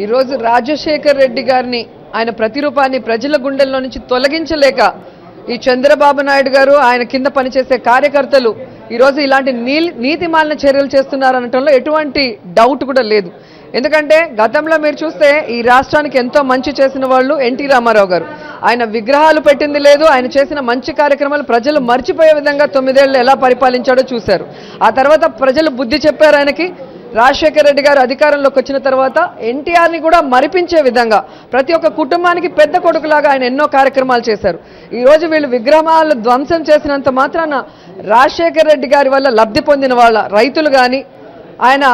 ఈరోజు రాజశేఖర్ రెడ్డి గారిని ఆయన ప్రతిరూపాన్ని ప్రజల గుండెల్లో నుంచి తొలగించలేక ఈ చంద్రబాబు నాయుడు గారు ఆయన కింద పనిచేసే కార్యకర్తలు ఈరోజు ఇలాంటి నీతిమాలిన చర్యలు చేస్తున్నారనటంలో ఎటువంటి డౌట్ కూడా లేదు. ఎందుకంటే గతంలో మీరు చూస్తే ఈ రాష్ట్రానికి ఎంతో మంచి చేసిన వాళ్ళు ఎన్టీ రామారావు గారు. ఆయన విగ్రహాలు పెట్టింది లేదు, ఆయన చేసిన మంచి కార్యక్రమాలు ప్రజలు మర్చిపోయే విధంగా 9 ఏళ్ళు ఎలా పరిపాలించాడో చూశారు. ఆ తర్వాత ప్రజలు బుద్ధి చెప్పారు ఆయనకి. రాజశేఖర్ రెడ్డి గారు అధికారంలోకి వచ్చిన తర్వాత ఎన్టీఆర్ని కూడా మరిపించే విధంగా ప్రతి ఒక్క కుటుంబానికి పెద్ద కొడుకులాగా ఆయన ఎన్నో కార్యక్రమాలు చేశారు. ఈరోజు వీళ్ళు విగ్రహాలు ధ్వంసం చేసినంత మాత్రాన రాజశేఖర్ రెడ్డి గారి వల్ల లబ్ధి పొందిన వాళ్ళ రైతులు కానీ, ఆయన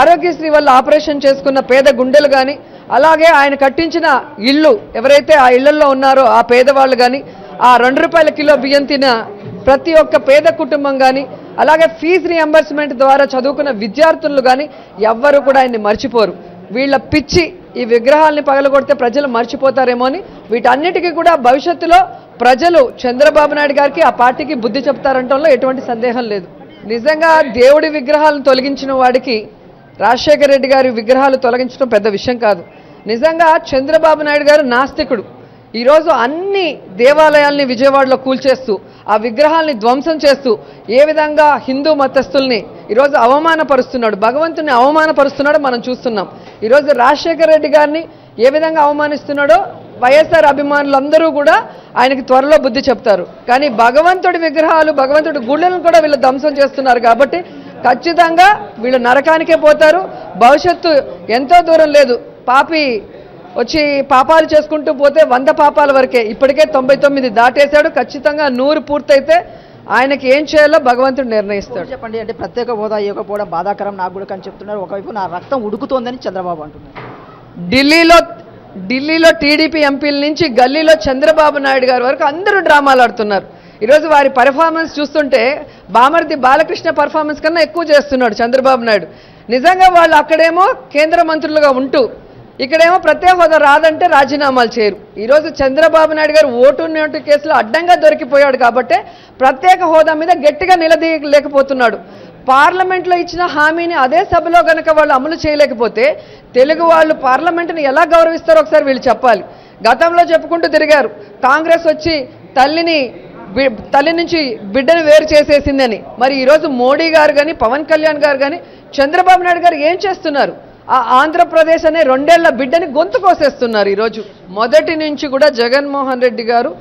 ఆరోగ్యశ్రీ వల్ల ఆపరేషన్ చేసుకున్న పేద గుండెలు కానీ, అలాగే ఆయన కట్టించిన ఇళ్ళు ఎవరైతే ఆ ఇళ్లలో ఉన్నారో ఆ పేదవాళ్ళు కానీ, ఆ 2 రూపాయల కిలో బియ్యం తిన ప్రతి ఒక్క పేద కుటుంబం కానీ, అలాగే ఫీజు రియంబర్స్మెంట్ ద్వారా చదువుకున్న విద్యార్థులు కానీ ఎవ్వరూ కూడా ఆయన్ని మర్చిపోరు. వీళ్ళ పిచ్చి ఈ విగ్రహాలని పగలగొడితే ప్రజలు మర్చిపోతారేమో అని వీటన్నిటికీ కూడా భవిష్యత్తులో ప్రజలు చంద్రబాబు నాయుడు గారికి ఆ పార్టీకి బుద్ధి చెప్తారంటంలో ఎటువంటి సందేహం లేదు. నిజంగా దేవుడి విగ్రహాలను తొలగించిన వాడికి రాజశేఖర్ రెడ్డి గారి విగ్రహాలు తొలగించడం పెద్ద విషయం కాదు. నిజంగా చంద్రబాబు నాయుడు గారు నాస్తికుడు. ఈరోజు అన్ని దేవాలయాల్ని విజయవాడలో కూల్చేస్తూ ఆ విగ్రహాల్ని ధ్వంసం చేస్తూ ఏ విధంగా హిందూ మతస్థుల్ని ఈరోజు అవమానపరుస్తున్నాడు, భగవంతుని అవమానపరుస్తున్నాడో మనం చూస్తున్నాం. ఈరోజు రాజశేఖర్ రెడ్డి గారిని ఏ విధంగా అవమానిస్తున్నాడో వైఎస్ఆర్ అభిమానులందరూ కూడా ఆయనకి త్వరలో బుద్ధి చెప్తారు. కానీ భగవంతుడి విగ్రహాలు, భగవంతుడి గుళ్ళను కూడా వీళ్ళు ధ్వంసం చేస్తున్నారు కాబట్టి ఖచ్చితంగా వీళ్ళు నరకానికే పోతారు. భవిష్యత్తు ఎంతో దూరం లేదు. పాపి వచ్చి పాపాలు చేసుకుంటూ పోతే 100 పాపాల వరకే. ఇప్పటికే 99 దాటేశాడు. ఖచ్చితంగా 100 పూర్తయితే ఆయనకి ఏం చేయాలో భగవంతుడు నిర్ణయిస్తాడు. చెప్పండి, అంటే ప్రత్యేక హోదా ఇవ్వకపోవడం బాధాకరం నాకు కూడా అని చెప్తున్నారు. ఒకవైపు నా రక్తం ఉడుకుతోందని చంద్రబాబు అంటున్నారు. ఢిల్లీలో టీడీపీ ఎంపీల నుంచి గల్లీలో చంద్రబాబు నాయుడు గారి వరకు అందరూ డ్రామాలు ఆడుతున్నారు. ఈరోజు వారి పర్ఫార్మెన్స్ చూస్తుంటే బామర్ది బాలకృష్ణ పర్ఫార్మెన్స్ కన్నా ఎక్కువ చేస్తున్నాడు చంద్రబాబు నాయుడు. నిజంగా వాళ్ళు అక్కడేమో కేంద్ర మంత్రులుగా ఉంటూ ఇక్కడేమో ప్రత్యేక హోదా రాదంటే రాజీనామాలు చేయరు. ఈరోజు చంద్రబాబు నాయుడు గారు ఓటు నోటు కేసులో అడ్డంగా దొరికిపోయాడు కాబట్టి ప్రత్యేక హోదా మీద గట్టిగా నిలదీయలేకపోతున్నాడు. పార్లమెంట్లో ఇచ్చిన హామీని అదే సభలో కనుక వాళ్ళు అమలు చేయలేకపోతే తెలుగు వాళ్ళు పార్లమెంటుని ఎలా గౌరవిస్తారో ఒకసారి వీళ్ళు చెప్పాలి. గతంలో చెప్పుకుంటూ తిరిగారు కాంగ్రెస్ వచ్చి తల్లి నుంచి బిడ్డను వేరు చేసేసిందని. మరి ఈరోజు మోడీ గారు కానీ, పవన్ కళ్యాణ్ గారు కానీ, చంద్రబాబు నాయుడు గారు ఏం చేస్తున్నారు? ఆ ఆంధ్రప్రదేశ్ అనే 2 ఏళ్ల బిడ్డని గొంతు కోసేస్తున్నారు. ఈరోజు మొదటి నుంచి కూడా జగన్మోహన్ రెడ్డి గారు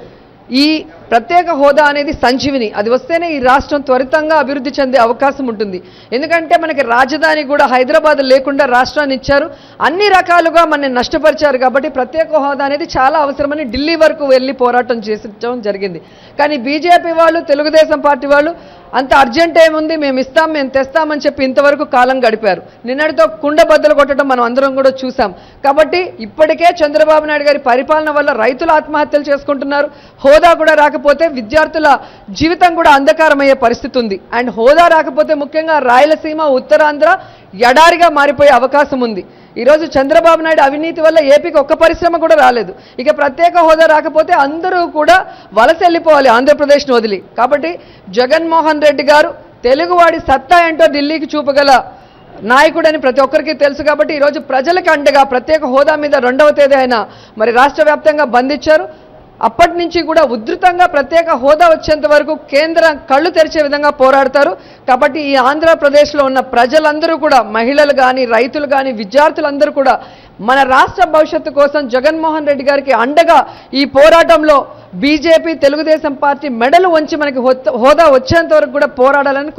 ఈ ప్రత్యేక హోదా అనేది సంజీవిని, అది వస్తేనే ఈ రాష్ట్రం త్వరితంగా అభివృద్ధి చెందే అవకాశం ఉంటుంది. ఎందుకంటే మనకి రాజధాని కూడా హైదరాబాద్ లేకుండా రాష్ట్రాన్ని ఇచ్చారు, అన్ని రకాలుగా మనని నష్టపరిచారు. కాబట్టి ప్రత్యేక హోదా అనేది చాలా అవసరమని ఢిల్లీ వరకు వెళ్ళి పోరాటం చేసడం జరిగింది. కానీ బీజేపీ వాళ్ళు, తెలుగుదేశం పార్టీ వాళ్ళు అంత అర్జెంట్ ఏముంది, మేము ఇస్తాం, మేము తెస్తామని చెప్పి ఇంతవరకు కాలం గడిపారు. నిన్నటితో కుండ బద్దలు కొట్టడం మనం అందరం కూడా చూసాం. కాబట్టి ఇప్పటికే చంద్రబాబు నాయుడు గారి పరిపాలన వల్ల రైతులు ఆత్మహత్యలు చేసుకుంటున్నారు. హోదా కూడా రాకపోతే విద్యార్థుల జీవితం కూడా అంధకారమయ్యే పరిస్థితి ఉంది. అండ్ హోదా రాకపోతే ముఖ్యంగా రాయలసీమ, ఉత్తరాంధ్ర ఎడారిగా మారిపోయే అవకాశం ఉంది. ఈరోజు చంద్రబాబు నాయుడు అవినీతి వల్ల ఏపీకి ఒక్క పరిశ్రమ కూడా రాలేదు. ఇక ప్రత్యేక హోదా రాకపోతే అందరూ కూడా వలస వెళ్ళిపోవాలి ఆంధ్రప్రదేశ్ను వదిలి. కాబట్టి జగన్మోహన్ రెడ్డి గారు తెలుగువాడి సత్తా ఏంటో ఢిల్లీకి చూపగల నాయకుడని ప్రతి ఒక్కరికి తెలుసు. కాబట్టి ఈరోజు ప్రజలకు అండగా ప్రత్యేక హోదా మీద 2వ తేదీ ఆయన మరి రాష్ట్ర వ్యాప్తంగా బంధించారు. అప్పటి నుంచి కూడా ఉధృతంగా ప్రత్యేక హోదా వచ్చేంత వరకు కేంద్రం కళ్ళు తెరిచే విధంగా పోరాడతారు. కాబట్టి ఈ ఆంధ్రప్రదేశ్లో ఉన్న ప్రజలందరూ కూడా, మహిళలు కానీ, రైతులు కానీ, విద్యార్థులందరూ కూడా మన రాష్ట్ర భవిష్యత్తు కోసం జగన్మోహన్ రెడ్డి గారికి అండగా ఈ పోరాటంలో బీజేపీ, తెలుగుదేశం పార్టీ మెడలు వంచి మనకి హోదా వచ్చేంత వరకు కూడా పోరాడాలని